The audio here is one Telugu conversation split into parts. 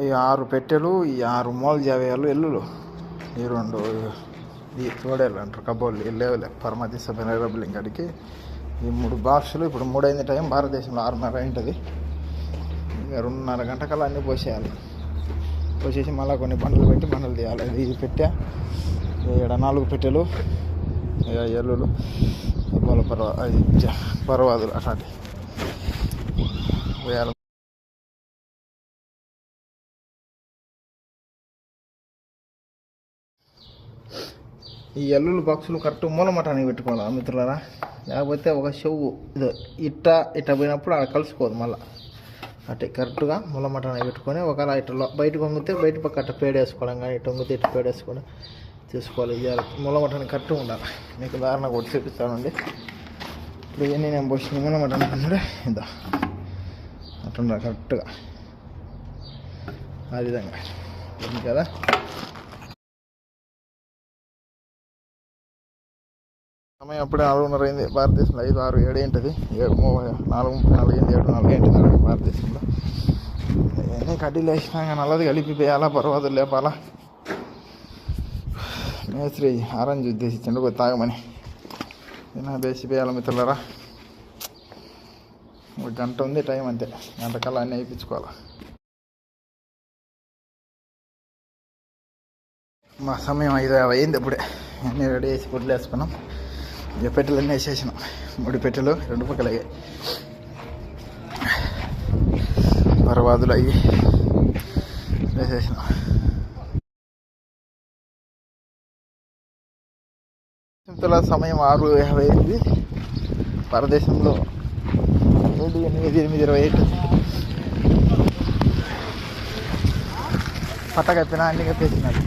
ఈ 6 పెట్టెలు, ఈ 6 మూల జావేయాలు ఎల్లులు, ఈ 2 ఈ తోడేళ్ళు అంటారు కబోళ్ళు వెళ్ళేవులే పరమతి సభ్యులు ఇంకడికి ఈ 3 బాక్సులు. ఇప్పుడు 3 అయింది టైం, భారతదేశంలో 6:30 అయింటుంది. ఇంకా 2:30 గంటకల్లా అన్నీ పోసేయాలి. పోసేసి మళ్ళీ కొన్ని బండలు పెట్టి బండలు తీయాలి. ఇది పెట్టే ఇక్కడ 4 పెట్టెలు, ఎల్లులు, పర్వాదులు అట్లాంటి వేయాలి. ఈ ఎల్లులు బాక్సులు కరెక్ట్ మూలమటానికి పెట్టుకోవాలి మిత్రులారా. లేకపోతే ఒక చెవు ఇదో ఇట్ట పోయినప్పుడు అక్కడ కలిసిపోదు. మళ్ళీ అట్టే కరెక్ట్గా మూలమటానికి పెట్టుకొని ఒకవేళ ఇట్లా బయటకు వంగితే బయట పక్క అట్ట పేడేసుకోవడం, కానీ ఇటు వంగితే ఇట్లా పేడేసుకోవడం తీసుకోవాలి. ఇవ్వాలి మూలమటానికి కరెక్ట్గా ఉండాలి. మీకు ఉదాహరణ కూడా చూపిస్తానండి. ఇప్పుడు ఇవన్నీ నేను పోసిన మూలమటానికి అన్నాడే ఇద్దా అట్లా కరెక్ట్గా ఆ విధంగా ఉంది కదా. సమయం అప్పుడే 4:30 అయింది భారతదేశంలో. 5, 6, 7 ఏంటది 4:34 అయింది, 7:04 ఏంటిది భారతదేశంలో. అన్నీ కడ్డీలు వేసినా కానీ నల్లది కలిపిపోయాలా, పర్వాదులు లేపాలా. మేస్త్రి ఆరెంజ్ ఉద్దేశించండి కొద్ది తాగమని ఏమైనా వేసిపోయాలి మిత్రులరా. 1 గంట ఉంది టైం, అంతే. గంట కల్లా అన్నీ వేయించుకోవాలి. మా సమయం 5:50 అయింది. ఇప్పుడే అన్నీ రెడీ చేసి గుడ్లు వేసుకున్నాం. పెట్టెలు అన్నీ వేసేసినాం. 3 పెట్టెలు 2 పక్కలు అయ్యాయి. పర్వాదులు అయ్యి వేసేసినాం. సమయం 6:50 అయింది. భారతదేశంలో 7:08 పట్ట కప్పినా అన్ని కప్పేసినాడు.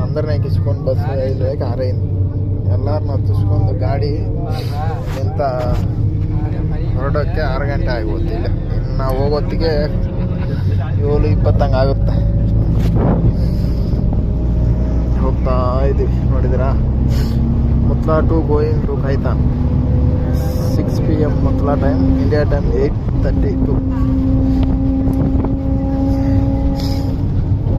అందరిని ఎక్కించుకొని బస్సు 5:06 ಅయింది. ಎಲ್ಲರನ್ನ ಹತ್ತಿಸ್ಕೊಂಡು ಗಾಡಿ ಎಂತ ಹೊರಡೋಕ್ಕೆ 6 ಗಂಟೆ ಆಗೋದು. ಇಲ್ಲ ಇನ್ನು ಹೋಗೋತ್ತಿಗೆ 7:20 ಆಗುತ್ತೆ. ಹೋಗ್ತಾ ಇದ್ದೀವಿ. ನೋಡಿದಿರಾ, Mutla to going to Khaitan. 6 PM Mutla time, India time 8:32.